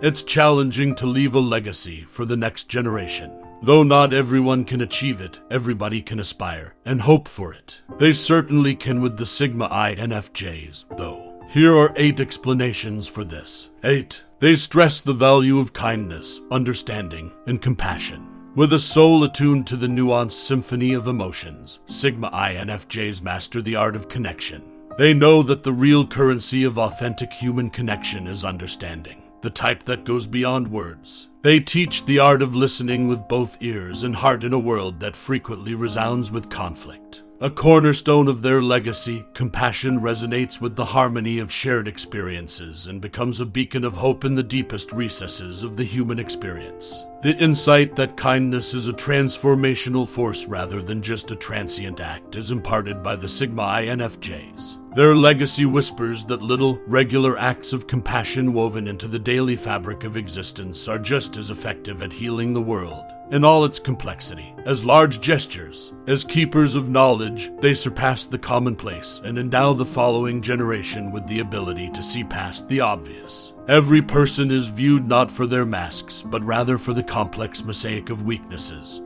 It's challenging to leave a legacy for the next generation. Though not everyone can achieve it, everybody can aspire and hope for it. They certainly can with the Sigma INFJs, though. Here are 8 explanations for this. 8. They stress the value of kindness, understanding, and compassion. With a soul attuned to the nuanced symphony of emotions, Sigma INFJs master the art of connection. They know that the real currency of authentic human connection is understanding, the type that goes beyond words. They teach the art of listening with both ears and heart in a world that frequently resounds with conflict. A cornerstone of their legacy, compassion resonates with the harmony of shared experiences and becomes a beacon of hope in the deepest recesses of the human experience. The insight that kindness is a transformational force rather than just a transient act is imparted by the Sigma INFJs. Their legacy whispers that little, regular acts of compassion woven into the daily fabric of existence are just as effective at healing the world in all its complexity as large gestures. As keepers of knowledge, they surpass the commonplace and endow the following generation with the ability to see past the obvious. Every person is viewed not for their masks, but rather for the complex mosaic of weaknesses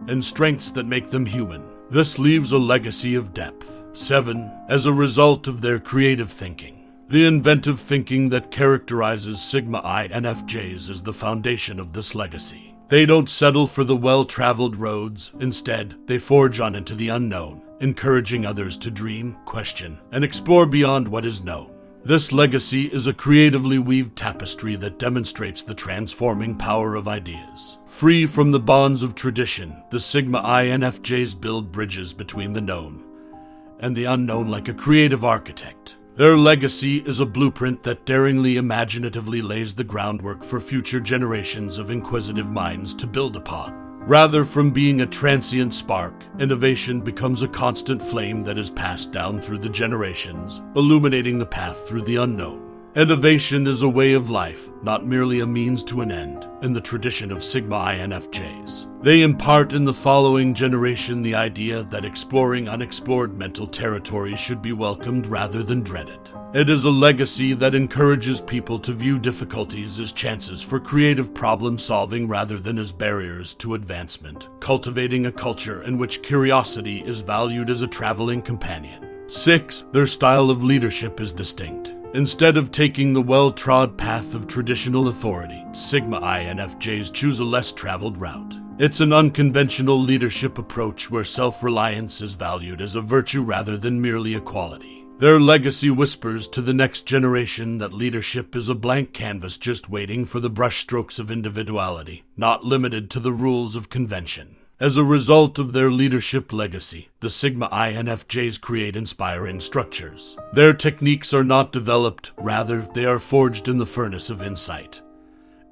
and strengths that make them human. This leaves a legacy of depth. 7. As a result of their creative thinking. The inventive thinking that characterizes Sigma INFJs is the foundation of this legacy. They don't settle for the well-traveled roads. Instead, they forge on into the unknown, encouraging others to dream, question, and explore beyond what is known. This legacy is a creatively weaved tapestry that demonstrates the transforming power of ideas. Free from the bonds of tradition, the Sigma INFJs build bridges between the known and the unknown like a creative architect. Their legacy is a blueprint that daringly, imaginatively lays the groundwork for future generations of inquisitive minds to build upon. Rather from being a transient spark, innovation becomes a constant flame that is passed down through the generations, illuminating the path through the unknown. Innovation is a way of life, not merely a means to an end, in the tradition of Sigma INFJs. They impart in the following generation the idea that exploring unexplored mental territory should be welcomed rather than dreaded. It is a legacy that encourages people to view difficulties as chances for creative problem solving rather than as barriers to advancement, cultivating a culture in which curiosity is valued as a traveling companion. 6. Their style of leadership is distinct. Instead of taking the well-trod path of traditional authority, Sigma INFJs choose a less traveled route. It's an unconventional leadership approach where self-reliance is valued as a virtue rather than merely a quality. Their legacy whispers to the next generation that leadership is a blank canvas just waiting for the brushstrokes of individuality, not limited to the rules of convention. As a result of their leadership legacy, the Sigma INFJs create inspiring structures. Their techniques are not developed, rather, they are forged in the furnace of insight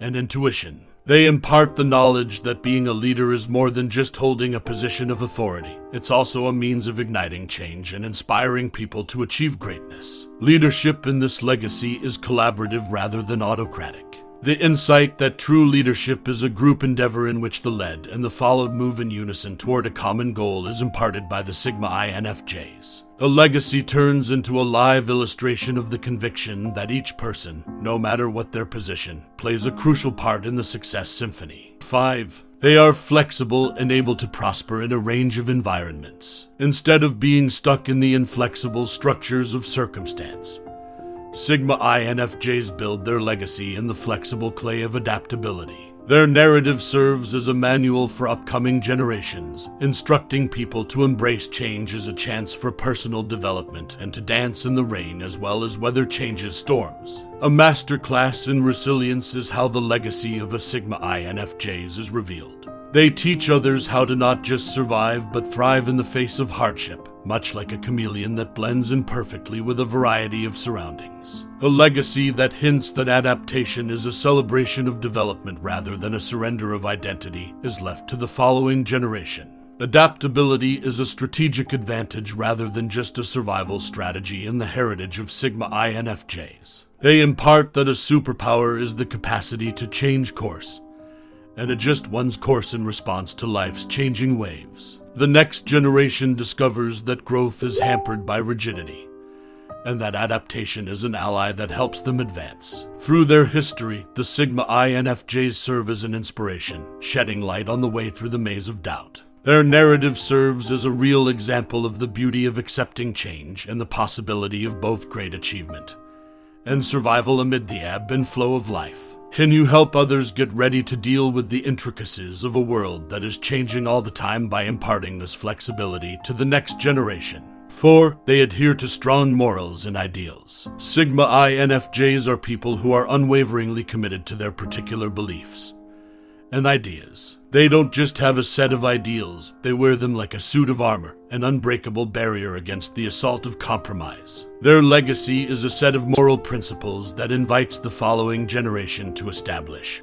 and intuition. They impart the knowledge that being a leader is more than just holding a position of authority. It's also a means of igniting change and inspiring people to achieve greatness. Leadership in this legacy is collaborative rather than autocratic. The insight that true leadership is a group endeavor in which the led and the followed move in unison toward a common goal is imparted by the Sigma INFJs. The legacy turns into a live illustration of the conviction that each person, no matter what their position, plays a crucial part in the success symphony. 5. They are flexible and able to prosper in a range of environments. Instead of being stuck in the inflexible structures of circumstance, Sigma INFJs build their legacy in the flexible clay of adaptability. Their narrative serves as a manual for upcoming generations, instructing people to embrace change as a chance for personal development and to dance in the rain as well as weather changes storms. A masterclass in resilience is how the legacy of a Sigma INFJs is revealed. They teach others how to not just survive but thrive in the face of hardship, much like a chameleon that blends in perfectly with a variety of surroundings. A legacy that hints that adaptation is a celebration of development rather than a surrender of identity is left to the following generation. Adaptability is a strategic advantage rather than just a survival strategy in the heritage of Sigma INFJs. They impart that a superpower is the capacity to change course and adjust one's course in response to life's changing waves. The next generation discovers that growth is hampered by rigidity, and that adaptation is an ally that helps them advance. Through their history, the Sigma INFJs serve as an inspiration, shedding light on the way through the maze of doubt. Their narrative serves as a real example of the beauty of accepting change and the possibility of both great achievement and survival amid the ebb and flow of life. Can you help others get ready to deal with the intricacies of a world that is changing all the time by imparting this flexibility to the next generation? 4. They adhere to strong morals and ideals. Sigma INFJs are people who are unwaveringly committed to their particular beliefs and ideas. They don't just have a set of ideals, they wear them like a suit of armor, an unbreakable barrier against the assault of compromise. Their legacy is a set of moral principles that invites the following generation to establish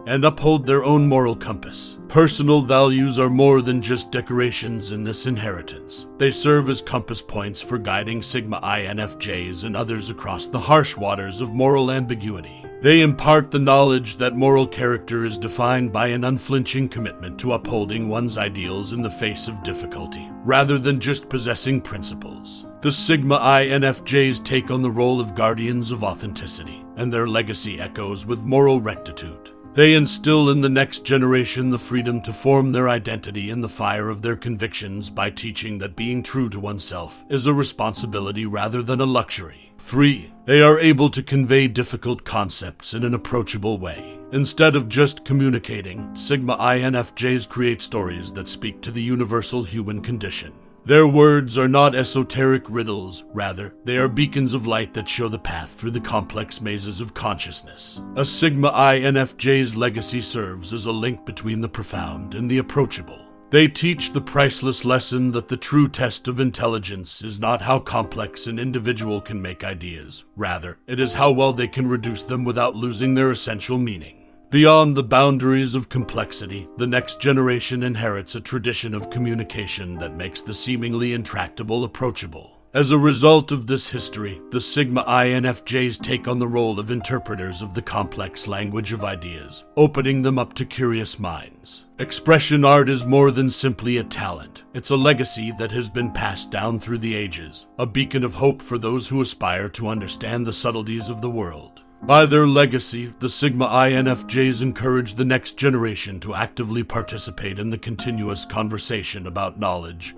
and uphold their own moral compass. Personal values are more than just decorations in this inheritance. They serve as compass points for guiding Sigma INFJs and others across the harsh waters of moral ambiguity. They impart the knowledge that moral character is defined by an unflinching commitment to upholding one's ideals in the face of difficulty, rather than just possessing principles. The Sigma INFJs take on the role of guardians of authenticity, and their legacy echoes with moral rectitude. They instill in the next generation the freedom to form their identity in the fire of their convictions by teaching that being true to oneself is a responsibility rather than a luxury. 3. They are able to convey difficult concepts in an approachable way. Instead of just communicating, Sigma INFJs create stories that speak to the universal human condition. Their words are not esoteric riddles, rather, they are beacons of light that show the path through the complex mazes of consciousness. A Sigma INFJ's legacy serves as a link between the profound and the approachable. They teach the priceless lesson that the true test of intelligence is not how complex an individual can make ideas. Rather, it is how well they can reduce them without losing their essential meaning. Beyond the boundaries of complexity, the next generation inherits a tradition of communication that makes the seemingly intractable approachable. As a result of this history, the Sigma INFJs take on the role of interpreters of the complex language of ideas, opening them up to curious minds. Expression art is more than simply a talent. It's a legacy that has been passed down through the ages, a beacon of hope for those who aspire to understand the subtleties of the world. By their legacy, the Sigma INFJs encourage the next generation to actively participate in the continuous conversation about knowledge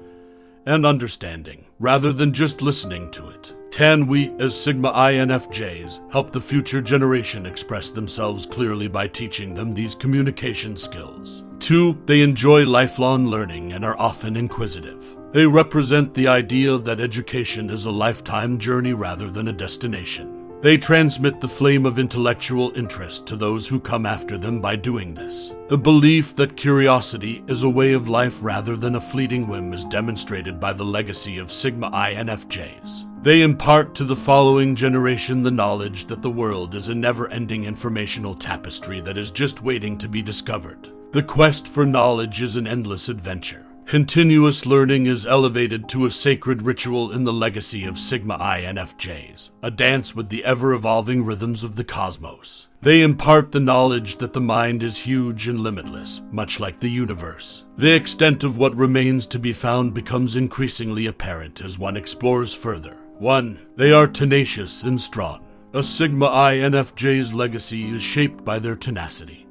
and understanding, rather than just listening to it. Can we, as Sigma INFJs, help the future generation express themselves clearly by teaching them these communication skills? 2. They enjoy lifelong learning and are often inquisitive. They represent the idea that education is a lifetime journey rather than a destination. They transmit the flame of intellectual interest to those who come after them by doing this. The belief that curiosity is a way of life rather than a fleeting whim is demonstrated by the legacy of Sigma INFJs. They impart to the following generation the knowledge that the world is a never-ending informational tapestry that is just waiting to be discovered. The quest for knowledge is an endless adventure. Continuous learning is elevated to a sacred ritual in the legacy of Sigma INFJs, a dance with the ever-evolving rhythms of the cosmos. They impart the knowledge that the mind is huge and limitless, much like the universe. The extent of what remains to be found becomes increasingly apparent as one explores further. 1. They are tenacious and strong. A Sigma INFJ's legacy is shaped by their tenacity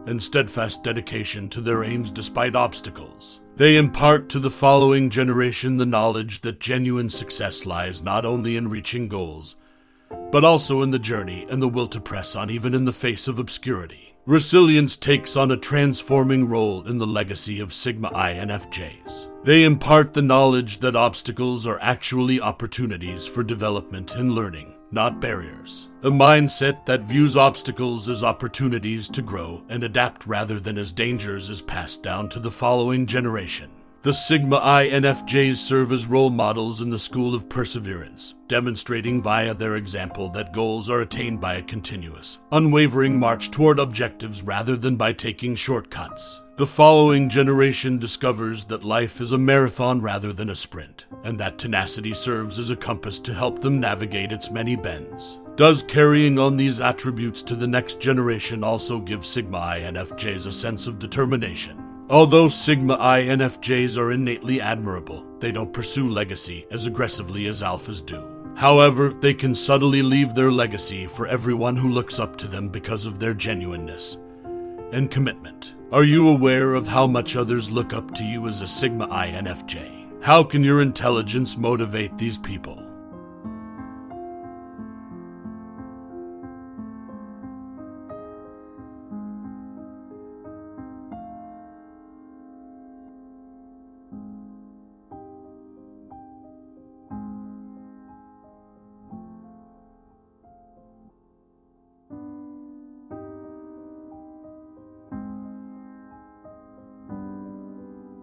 and steadfast dedication to their aims despite obstacles. They impart to the following generation the knowledge that genuine success lies not only in reaching goals, but also in the journey and the will to press on even in the face of obscurity. Resilience takes on a transforming role in the legacy of Sigma INFJs. They impart the knowledge that obstacles are actually opportunities for development and learning, not barriers. A mindset that views obstacles as opportunities to grow and adapt rather than as dangers is passed down to the following generation. The Sigma INFJs serve as role models in the school of perseverance, demonstrating via their example that goals are attained by a continuous, unwavering march toward objectives rather than by taking shortcuts. The following generation discovers that life is a marathon rather than a sprint, and that tenacity serves as a compass to help them navigate its many bends. Does carrying on these attributes to the next generation also give Sigma INFJs a sense of determination? Although Sigma INFJs are innately admirable, they don't pursue legacy as aggressively as alphas do. However, they can subtly leave their legacy for everyone who looks up to them because of their genuineness and commitment. Are you aware of how much others look up to you as a Sigma INFJ? How can your intelligence motivate these people?